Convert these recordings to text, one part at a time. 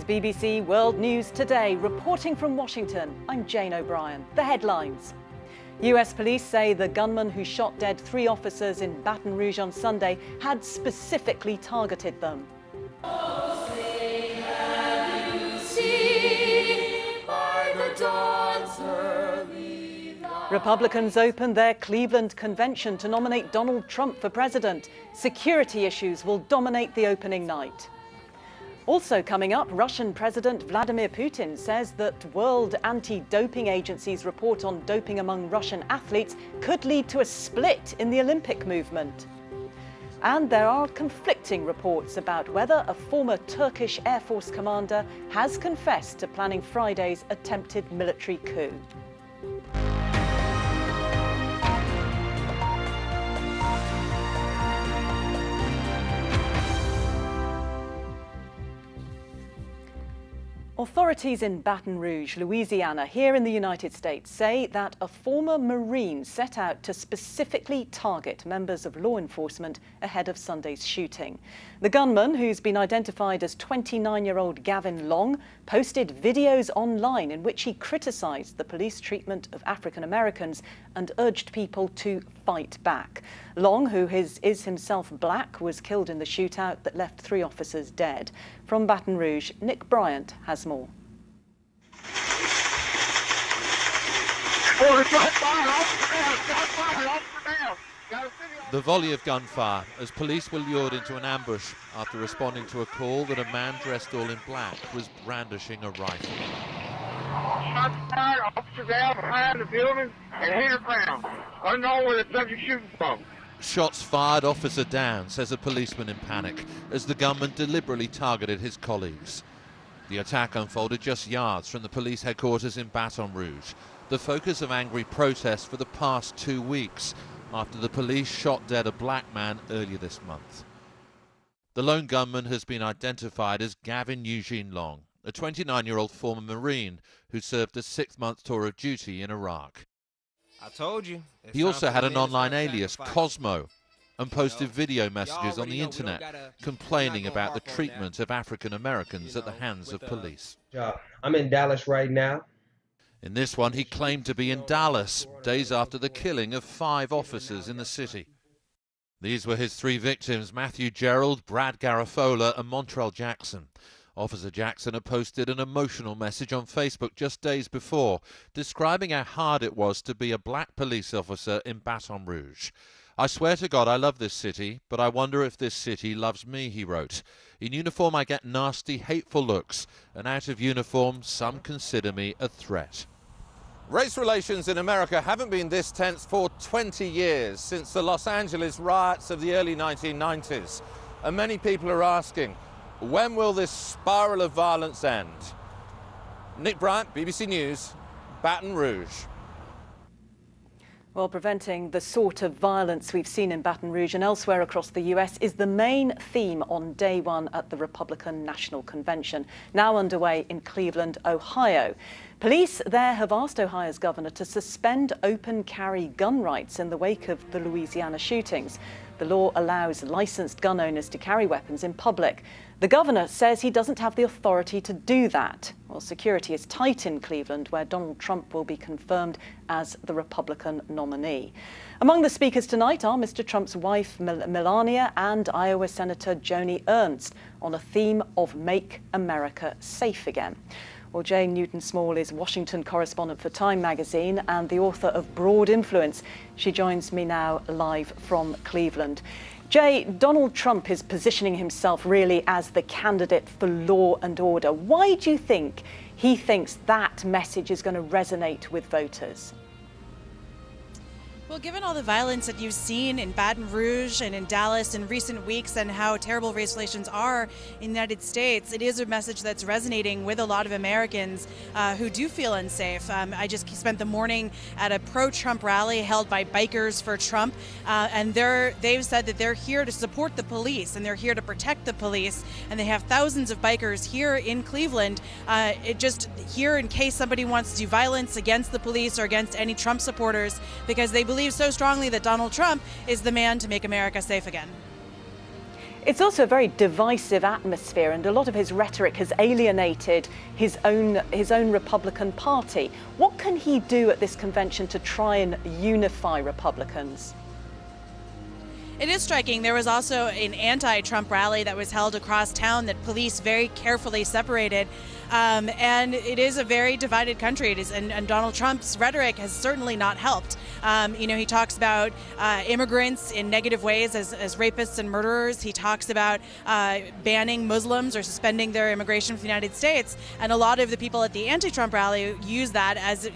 BBC World News Today, reporting from Washington, I'm Jane O'Brien. The headlines. US police say the gunman who shot dead 3 officers in Baton Rouge on Sunday had specifically targeted them. Republicans opened their Cleveland convention to nominate Donald Trump for president. Security issues will dominate the opening night. Also coming up, Russian President Vladimir Putin says that World Anti-Doping Agency's report on doping among Russian athletes could lead to a split in the Olympic movement. And there are conflicting reports about whether a former Turkish Air Force commander has confessed to planning Friday's attempted military coup. Authorities in Baton Rouge, Louisiana, here in the United States, say that a former Marine set out to specifically target members of law enforcement ahead of Sunday's shooting. The gunman, who's been identified as 29-year-old Gavin Long, posted videos online in which he criticised the police treatment of African Americans and urged people to fight back. Long, who is himself black, was killed in the shootout that left 3 officers dead. From Baton Rouge, Nick Bryant has more. The volley of gunfire as police were lured into an ambush after responding to a call that a man dressed all in black was brandishing a rifle. Shots fired, officer down behind the building and hit the ground. I don't know where the subject shooting from. Shots fired, officer down, says a policeman in panic, as the gunman deliberately targeted his colleagues. The attack unfolded just yards from the police headquarters in Baton Rouge, the focus of angry protests for the past 2 weeks, after the police shot dead a black man earlier this month. The lone gunman has been identified as Gavin Eugene Long, a 29-year-old former Marine who served a 6-month tour of duty in Iraq. I told you. He also had an online alias, Cosmo, and posted video messages on the internet complaining about the treatment of African Americans at the hands of police. I'm in Dallas right now. In this one, he claimed to be in Dallas, days after the killing of 5 officers in the city. These were his 3 victims, Matthew Gerald, Brad Garafola and Montrell Jackson. Officer Jackson had posted an emotional message on Facebook just days before, describing how hard it was to be a black police officer in Baton Rouge. "I swear to God I love this city, but I wonder if this city loves me," he wrote. "In uniform I get nasty, hateful looks, and out of uniform some consider me a threat." Race relations in America haven't been this tense for 20 years, since the Los Angeles riots of the early 1990s. And many people are asking, when will this spiral of violence end? Nick Bryant, BBC News, Baton Rouge. Well, preventing the sort of violence we've seen in Baton Rouge and elsewhere across the US is the main theme on day 1 at the Republican National Convention, now underway in Cleveland, Ohio. Police there have asked Ohio's governor to suspend open carry gun rights in the wake of the Louisiana shootings. The law allows licensed gun owners to carry weapons in public. The governor says he doesn't have the authority to do that. Well, security is tight in Cleveland, where Donald Trump will be confirmed as the Republican nominee. Among the speakers tonight are Mr. Trump's wife, Melania, and Iowa Senator Joni Ernst, on a theme of Make America Safe Again. Well, Jane Newton-Small is Washington correspondent for Time magazine and the author of Broad Influence. She joins me now live from Cleveland. Jay, Donald Trump is positioning himself really as the candidate for law and order. Why do you think he thinks that message is going to resonate with voters? Well, given all the violence that you've seen in Baton Rouge and in Dallas in recent weeks and how terrible race relations are in the United States, it is a message that's resonating with a lot of Americans who do feel unsafe. I just spent the morning at a pro-Trump rally held by Bikers for Trump, and they've said that they're here to support the police and they're here to protect the police, and they have thousands of bikers here in Cleveland, just here in case somebody wants to do violence against the police or against any Trump supporters, because they believe so strongly that Donald Trump is the man to make America safe again. It's also a very divisive atmosphere, and a lot of his rhetoric has alienated his own Republican Party. What can he do at this convention to try and unify Republicans? It is striking. There was also an anti-Trump rally that was held across town that police very carefully separated. And it is a very divided country. It is, and Donald Trump's rhetoric has certainly not helped. He talks about immigrants in negative ways as rapists and murderers. He talks about banning Muslims or suspending their immigration from the United States. And a lot of the people at the anti-Trump rally use that as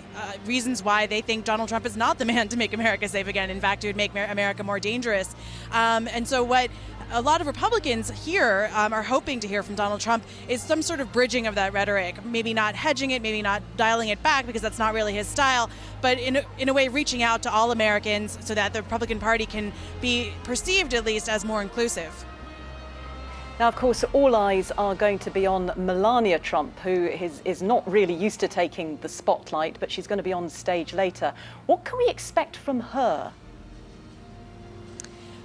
reasons why they think Donald Trump is not the man to make America safe again. In fact, it would make America more dangerous. And so what a lot of Republicans here are hoping to hear from Donald Trump is some sort of bridging of that rhetoric, maybe not hedging it, maybe not dialing it back because that's not really his style, but in a way reaching out to all Americans so that the Republican Party can be perceived at least as more inclusive. Now, of course, all eyes are going to be on Melania Trump, who is not really used to taking the spotlight, but she's going to be on stage later. What can we expect from her?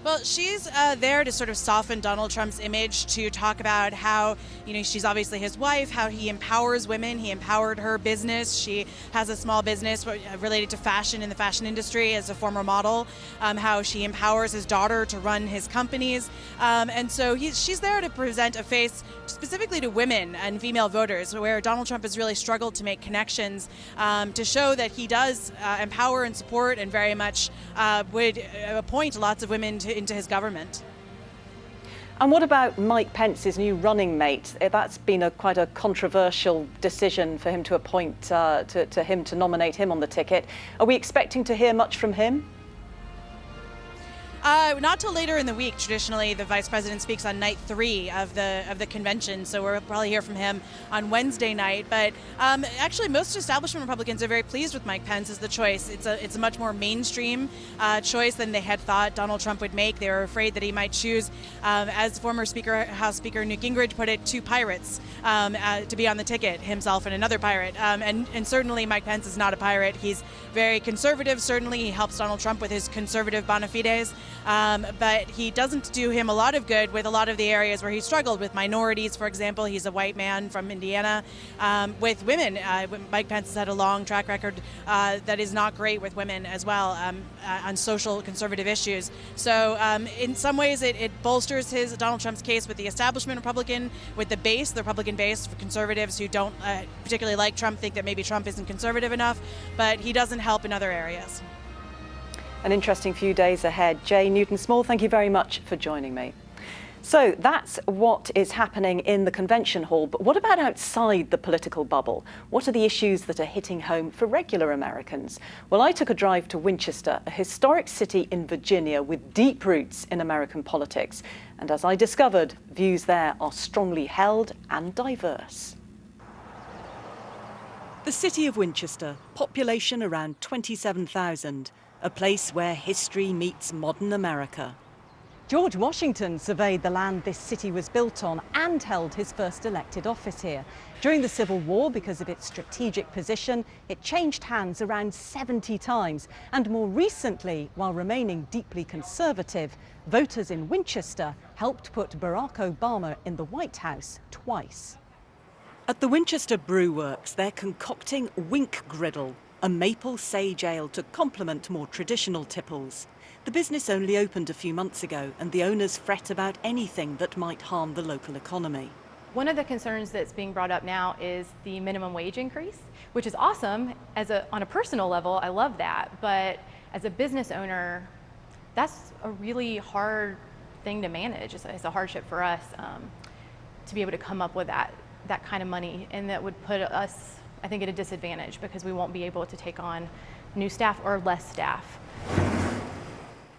Well, she's there to sort of soften Donald Trump's image, to talk about how, she's obviously his wife, how he empowers women. He empowered her business. She has a small business related to fashion in the fashion industry as a former model, how she empowers his daughter to run his companies. And so she's there to present a face specifically to women and female voters, where Donald Trump has really struggled to make connections to show that he does empower and support and very much would appoint lots of women into his government. And what about Mike Pence, his new running mate? That's been quite a controversial decision for him to appoint, to nominate him on the ticket. Are we expecting to hear much from him? Not till later in the week. Traditionally, the vice president speaks on night 3 of the convention, so we'll probably hear from him on Wednesday night. But actually, most establishment Republicans are very pleased with Mike Pence as the choice. It's a much more mainstream choice than they had thought Donald Trump would make. They were afraid that he might choose, as former House Speaker Newt Gingrich put it, 2 pirates to be on the ticket, himself and another pirate. And certainly, Mike Pence is not a pirate. He's very conservative. Certainly, he helps Donald Trump with his conservative bona fides. But he doesn't do him a lot of good with a lot of the areas where he struggled with minorities, for example. He's a white man from Indiana. With women, Mike Pence has had a long track record that is not great with women as well on social conservative issues. So in some ways it bolsters Donald Trump's case with the establishment Republican, with the base, the Republican base for conservatives who don't particularly like Trump, think that maybe Trump isn't conservative enough, but he doesn't help in other areas. An interesting few days ahead. Jay Newton-Small, thank you very much for joining me. So that's what is happening in the convention hall, but what about outside the political bubble? What are the issues that are hitting home for regular Americans? Well, I took a drive to Winchester, a historic city in Virginia with deep roots in American politics. And as I discovered, views there are strongly held and diverse. The city of Winchester, population around 27,000. A place where history meets modern America. George Washington surveyed the land this city was built on and held his first elected office here. During the Civil War, because of its strategic position, it changed hands around 70 times. And more recently, while remaining deeply conservative, voters in Winchester helped put Barack Obama in the White House twice. At the Winchester Brew Works, they're concocting Wink Griddle, a maple sage ale to complement more traditional tipples. The business only opened a few months ago, and the owners fret about anything that might harm the local economy. One of the concerns that's being brought up now is the minimum wage increase, which is awesome. On a personal level, I love that. But as a business owner, that's a really hard thing to manage. It's a hardship for us to be able to come up with that kind of money, and that would put us, I think, at a disadvantage because we won't be able to take on new staff or less staff.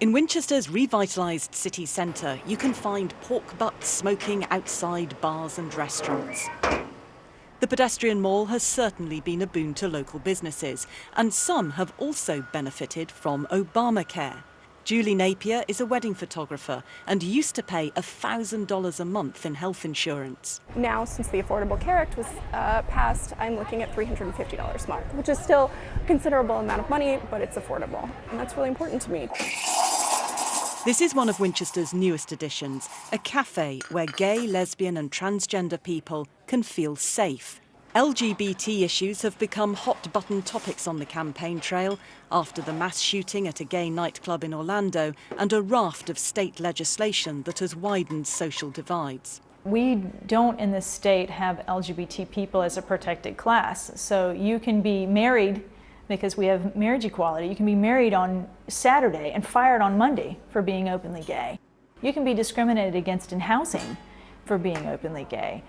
In Winchester's revitalised city centre, you can find pork butts smoking outside bars and restaurants. The pedestrian mall has certainly been a boon to local businesses, and some have also benefited from Obamacare. Julie Napier is a wedding photographer and used to pay $1,000 a month in health insurance. Now, since the Affordable Care Act was passed, I'm looking at $350 a month, which is still a considerable amount of money, but it's affordable, and that's really important to me. This is one of Winchester's newest additions, a cafe where gay, lesbian and transgender people can feel safe. LGBT issues have become hot-button topics on the campaign trail after the mass shooting at a gay nightclub in Orlando and a raft of state legislation that has widened social divides. We don't in this state have LGBT people as a protected class, so you can be married because we have marriage equality. You can be married on Saturday and fired on Monday for being openly gay. You can be discriminated against in housing for being openly gay.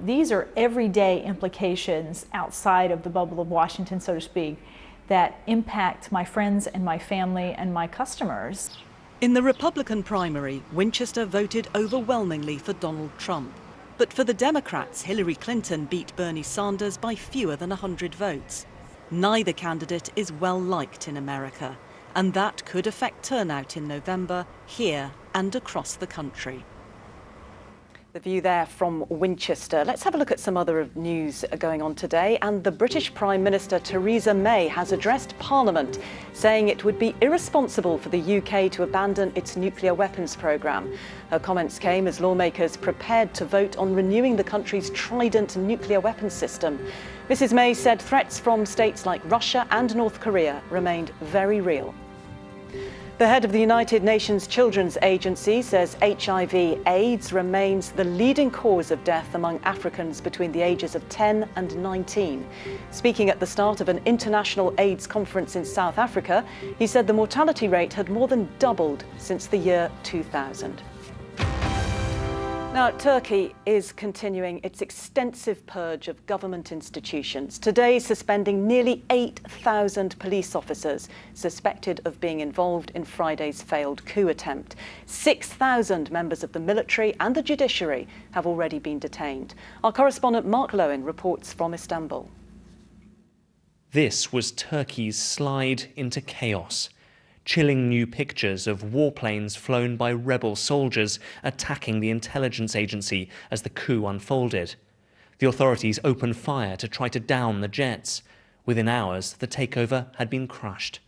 These are everyday implications outside of the bubble of Washington, so to speak, that impact my friends and my family and my customers. In the Republican primary, Winchester voted overwhelmingly for Donald Trump. But for the Democrats, Hillary Clinton beat Bernie Sanders by fewer than 100 votes. Neither candidate is well liked in America, and that could affect turnout in November here and across the country. The view there from Winchester. Let's have a look at some other news going on today. And the British Prime Minister Theresa May has addressed Parliament, saying it would be irresponsible for the UK to abandon its nuclear weapons programme. Her comments came as lawmakers prepared to vote on renewing the country's Trident nuclear weapons system. Mrs May said threats from states like Russia and North Korea remained very real. The head of the United Nations Children's Agency says HIV/AIDS remains the leading cause of death among Africans between the ages of 10 and 19. Speaking at the start of an international AIDS conference in South Africa, he said the mortality rate had more than doubled since the year 2000. Now, Turkey is continuing its extensive purge of government institutions, today suspending nearly 8,000 police officers suspected of being involved in Friday's failed coup attempt. 6,000 members of the military and the judiciary have already been detained. Our correspondent Mark Lowen reports from Istanbul. This was Turkey's slide into chaos. Chilling new pictures of warplanes flown by rebel soldiers attacking the intelligence agency as the coup unfolded. The authorities opened fire to try to down the jets. Within hours, the takeover had been crushed.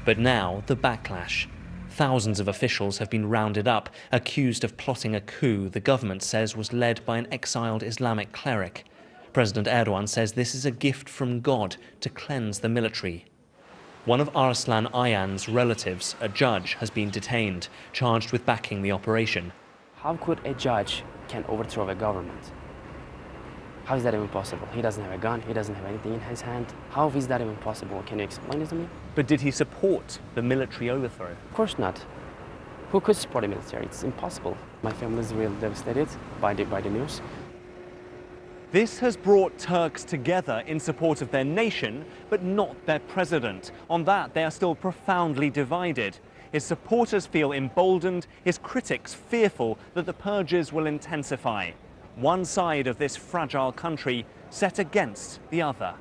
But now, the backlash. Thousands of officials have been rounded up, accused of plotting a coup the government says was led by an exiled Islamic cleric. President Erdogan says this is a gift from God to cleanse the military. One of Arslan Ayan's relatives, a judge, has been detained, charged with backing the operation. How could a judge can overthrow a government? How is that even possible? He doesn't have a gun, he doesn't have anything in his hand. How is that even possible? Can you explain it to me? But did he support the military overthrow? Of course not. Who could support the military? It's impossible. My family is really devastated by the news. This has brought Turks together in support of their nation, but not their president. On that, they are still profoundly divided. His supporters feel emboldened, his critics fearful that the purges will intensify. One side of this fragile country set against the other.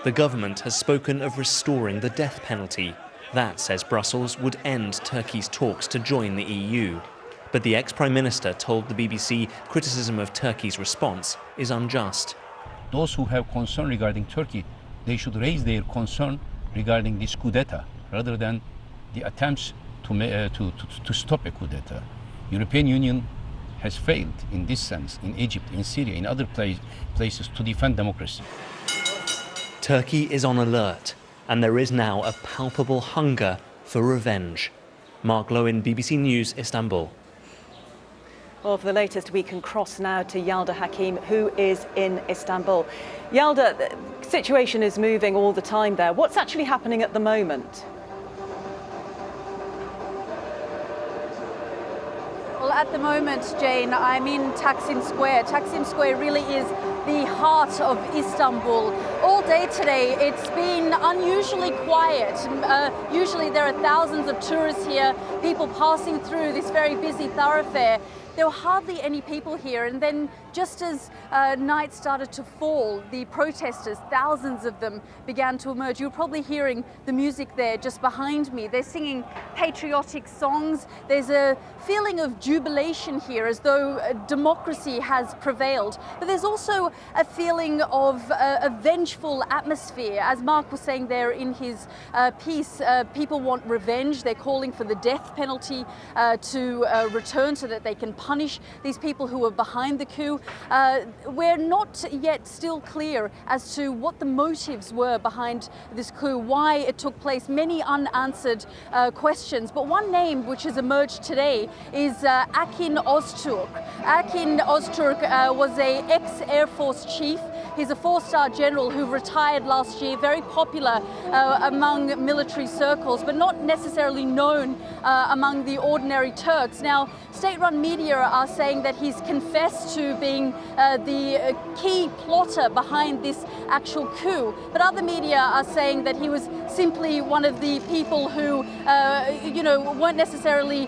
The government has spoken of restoring the death penalty. That, says Brussels, would end Turkey's talks to join the EU. But the ex-Prime Minister told the BBC criticism of Turkey's response is unjust. Those who have concern regarding Turkey, they should raise their concern regarding this coup d'etat, rather than the attempts to stop a coup d'etat. European Union has failed in this sense, in Egypt, in Syria, in other places, to defend democracy. Turkey is on alert, and there is now a palpable hunger for revenge. Mark Lowen, BBC News, Istanbul. Well, for the latest, we can cross now to Yalda Hakim, who is in Istanbul. Yalda, the situation is moving all the time there. What's actually happening at the moment? Well, at the moment, Jane, I'm in Taksim Square. Taksim Square really is the heart of Istanbul. All day today, it's been unusually quiet. Usually there are thousands of tourists here, people passing through this very busy thoroughfare. There were hardly any people here, and then just as night started to fall, the protesters, thousands of them, began to emerge. You're probably hearing the music there just behind me. They're singing patriotic songs. There's a feeling of jubilation here, as though democracy has prevailed. But there's also a feeling of a vengeful atmosphere. As Mark was saying there in his piece, people want revenge. They're calling for the death penalty to return so that they can punish these people who are behind the coup. We're not yet still clear as to what the motives were behind this coup, why it took place, many unanswered questions. But one name which has emerged today is Akin Öztürk. Akin Öztürk was an ex-Air Force chief. He's a 4-star general who retired last year, very popular among military circles, but not necessarily known among the ordinary Turks. Now, state-run media are saying that he's confessed to being the key plotter behind this actual coup, but other media are saying that he was simply one of the people who, weren't necessarily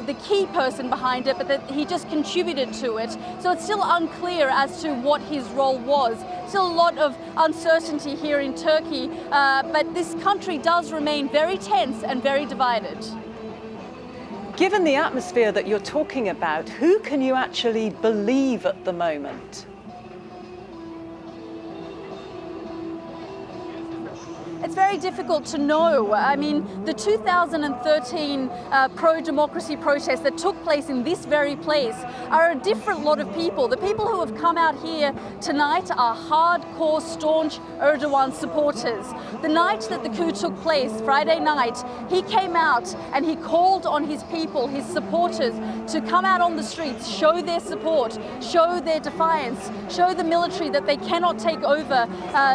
the key person behind it, but that he just contributed to it. So it's still unclear as to what his role was. Still a lot of uncertainty here in Turkey, but this country does remain very tense and very divided. Given the atmosphere that you're talking about, who can you actually believe at the moment? It's very difficult to know. I mean, the 2013 pro-democracy protests that took place in this very place are a different lot of people. The people who have come out here tonight are hardcore, staunch Erdogan supporters. The night that the coup took place, Friday night, he came out and he called on his people, his supporters, to come out on the streets, show their support, show their defiance, show the military that they cannot take over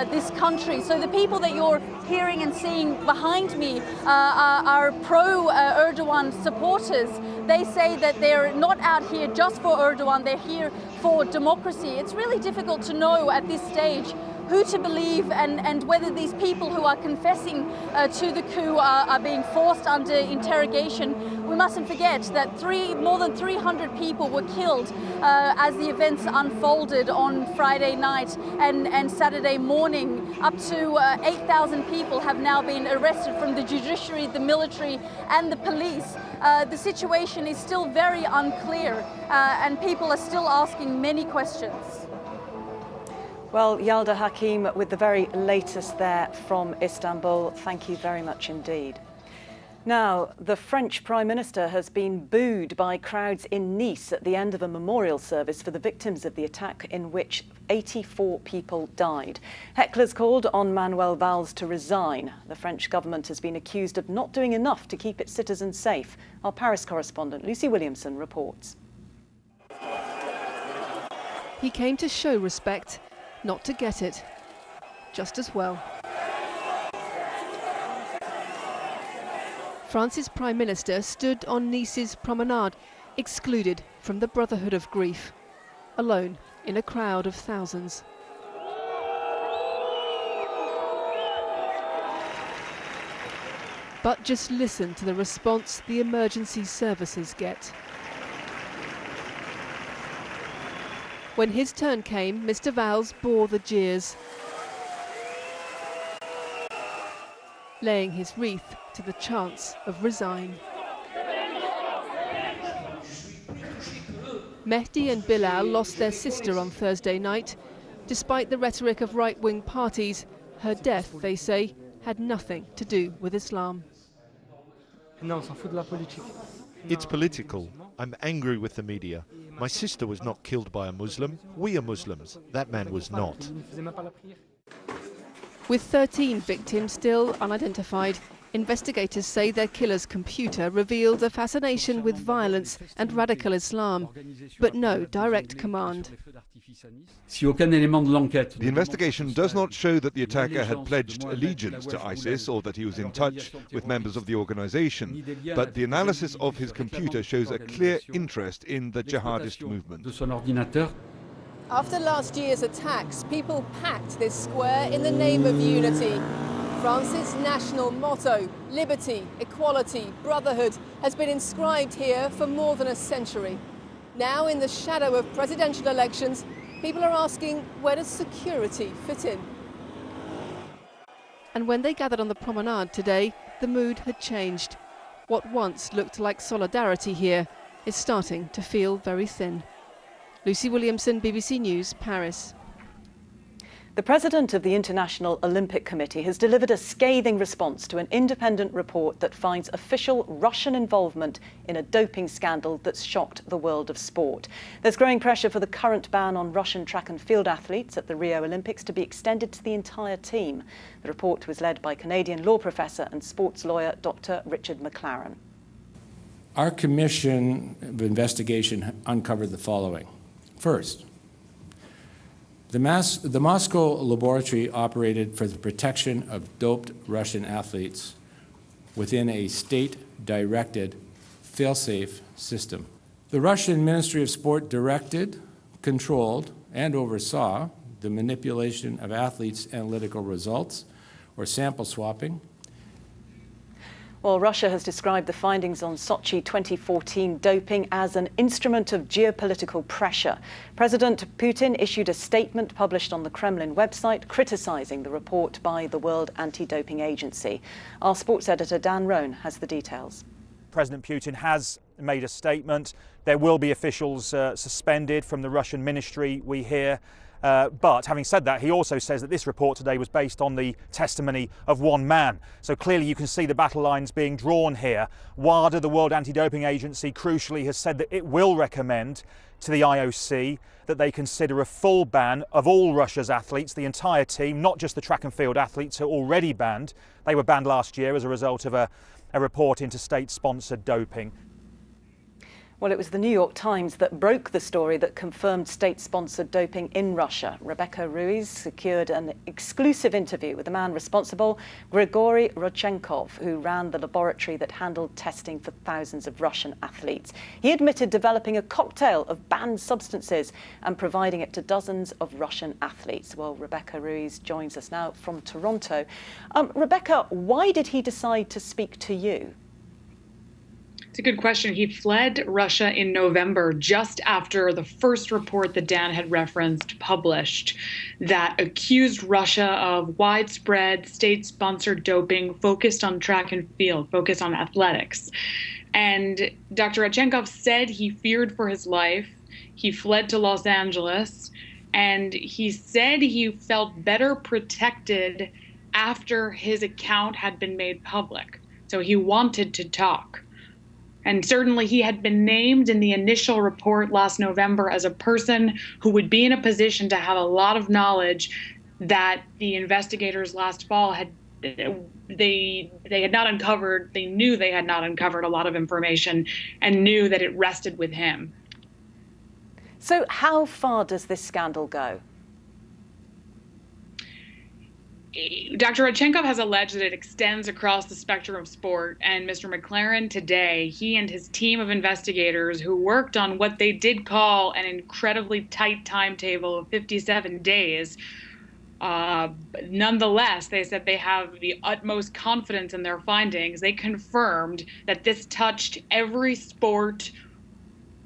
this country. So the people that you're hearing and seeing behind me are pro-Erdogan supporters. They say that they're not out here just for Erdogan, they're here for democracy. It's really difficult to know at this stage who to believe and whether these people who are confessing to the coup are being forced under interrogation. We mustn't forget that more than 300 people were killed as the events unfolded on Friday night and Saturday morning. Up to 8,000 people have now been arrested from the judiciary, the military and the police. The situation is still very unclear and people are still asking many questions. Well, Yalda Hakim with the very latest there from Istanbul. Thank you very much indeed. Now, the French Prime Minister has been booed by crowds in Nice at the end of a memorial service for the victims of the attack in which 84 people died. Hecklers called on Manuel Valls to resign. The French government has been accused of not doing enough to keep its citizens safe. Our Paris correspondent Lucy Williamson reports. He came to show respect, not to get it, just as well. France's Prime Minister stood on Nice's promenade, excluded from the brotherhood of grief, alone in a crowd of thousands. But just listen to the response the emergency services get. When his turn came, Mr. Valls bore the jeers, laying his wreath to the chants of resign. Mehdi and Bilal lost their sister on Thursday night. Despite the rhetoric of right-wing parties, her death, they say, had nothing to do with Islam. It's political. I'm angry with the media. My sister was not killed by a Muslim. We are Muslims. That man was not. With 13 victims still unidentified, investigators say their killer's computer revealed a fascination with violence and radical Islam, but no direct command. The investigation does not show that the attacker had pledged allegiance to ISIS or that he was in touch with members of the organization, but the analysis of his computer shows a clear interest in the jihadist movement. After last year's attacks, people packed this square in the name of unity. France's national motto, liberty, equality, brotherhood, has been inscribed here for more than a century. Now, in the shadow of presidential elections, people are asking, where does security fit in? And when they gathered on the promenade today, the mood had changed. What once looked like solidarity here is starting to feel very thin. Lucy Williamson, BBC News, Paris. The president of the International Olympic Committee has delivered a scathing response to an independent report that finds official Russian involvement in a doping scandal that's shocked the world of sport. There's growing pressure for the current ban on Russian track and field athletes at the Rio Olympics to be extended to the entire team. The report was led by Canadian law professor and sports lawyer Dr. Richard McLaren. Our commission of investigation uncovered the following. First, the Moscow laboratory operated for the protection of doped Russian athletes within a state-directed, fail-safe system. The Russian Ministry of Sport directed, controlled, and oversaw the manipulation of athletes' analytical results or sample swapping. Well, Russia has described the findings on Sochi 2014 doping as an instrument of geopolitical pressure. President Putin issued a statement published on the Kremlin website criticising the report by the World Anti-Doping Agency. Our sports editor Dan Rohn has the details. President Putin has made a statement. There will be officials suspended from the Russian ministry, we hear. But having said that, he also says that this report today was based on the testimony of one man. So clearly you can see the battle lines being drawn here. WADA, the World Anti-Doping Agency, crucially has said that it will recommend to the IOC that they consider a full ban of all Russia's athletes, the entire team, not just the track and field athletes who are already banned. They were banned last year as a result of a report into state-sponsored doping. Well, it was the New York Times that broke the story that confirmed state-sponsored doping in Russia. Rebecca Ruiz secured an exclusive interview with the man responsible, Grigory Rodchenkov, who ran the laboratory that handled testing for thousands of Russian athletes. He admitted developing a cocktail of banned substances and providing it to dozens of Russian athletes. Well, Rebecca Ruiz joins us now from Toronto. Rebecca, why did he decide to speak to you? It's a good question. He fled Russia in November, just after the first report that Dan had referenced published that accused Russia of widespread state-sponsored doping focused on track and field, focused on athletics. And Dr. Rodchenkov said he feared for his life. He fled to Los Angeles, and he said he felt better protected after his account had been made public. So he wanted to talk. And certainly he had been named in the initial report last November as a person who would be in a position to have a lot of knowledge that the investigators last fall had not uncovered. They knew they had not uncovered a lot of information and knew that it rested with him. So how far does this scandal go? Dr. Rodchenkov has alleged that it extends across the spectrum of sport, and Mr. McLaren today, he and his team of investigators who worked on what they did call an incredibly tight timetable of 57 days, nonetheless, they said they have the utmost confidence in their findings. They confirmed that this touched every sport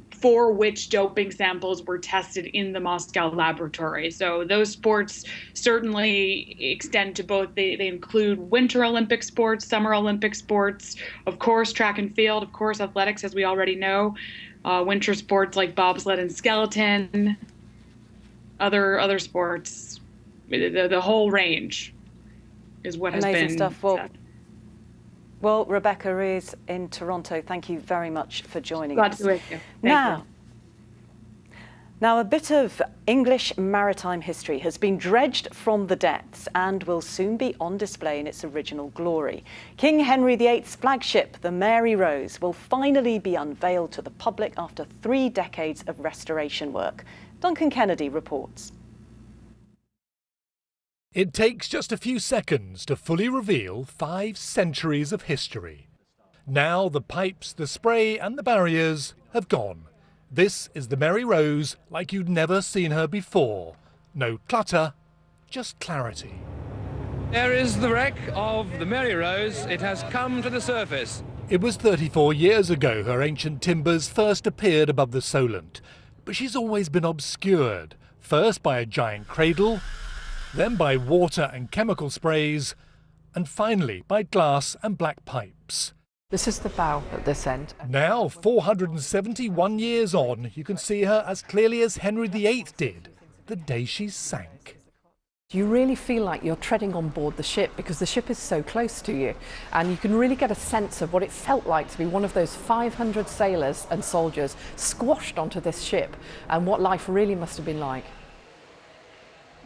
for which doping samples were tested in the Moscow laboratory. So those sports certainly extend to both, they include Winter Olympic sports, Summer Olympic sports, of course, track and field, of course, athletics, as we already know, winter sports like bobsled and skeleton, other sports, the whole range is what has been amazing stuff. said. Well, Rebecca Ruiz in Toronto, thank you very much for joining Glad us. to be with you. Thank you. Now, a bit of English maritime history has been dredged from the depths and will soon be on display in its original glory. King Henry VIII's flagship, the Mary Rose, will finally be unveiled to the public after 3 decades of restoration work. Duncan Kennedy reports. It takes just a few seconds to fully reveal 5 centuries of history. Now the pipes, the spray and the barriers have gone. This is the Mary Rose like you'd never seen her before. No clutter, just clarity. There is the wreck of the Mary Rose. It has come to the surface. It was 34 years ago her ancient timbers first appeared above the Solent. But she's always been obscured, first by a giant cradle, then by water and chemical sprays, and finally by glass and black pipes. This is the bow at this end. Now, 471 years on, you can see her as clearly as Henry VIII did the day she sank. You really feel like you're treading on board the ship because the ship is so close to you, and you can really get a sense of what it felt like to be one of those 500 sailors and soldiers squashed onto this ship, and what life really must have been like.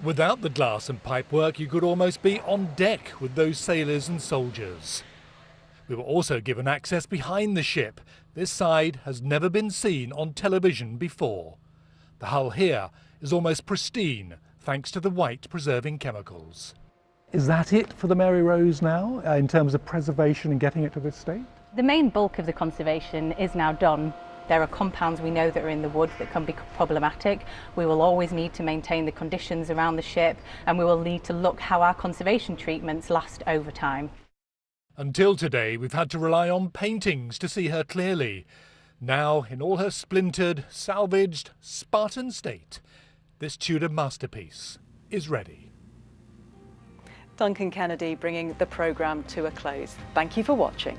Without the glass and pipework, you could almost be on deck with those sailors and soldiers. We were also given access behind the ship. This side has never been seen on television before. The hull here is almost pristine, thanks to the white preserving chemicals. Is that it for the Mary Rose now, in terms of preservation and getting it to this state? The main bulk of the conservation is now done. There are compounds we know that are in the wood that can be problematic. We will always need to maintain the conditions around the ship, and we will need to look how our conservation treatments last over time. Until today, we've had to rely on paintings to see her clearly. Now, in all her splintered, salvaged, Spartan state, this Tudor masterpiece is ready. Duncan Kennedy bringing the programme to a close. Thank you for watching.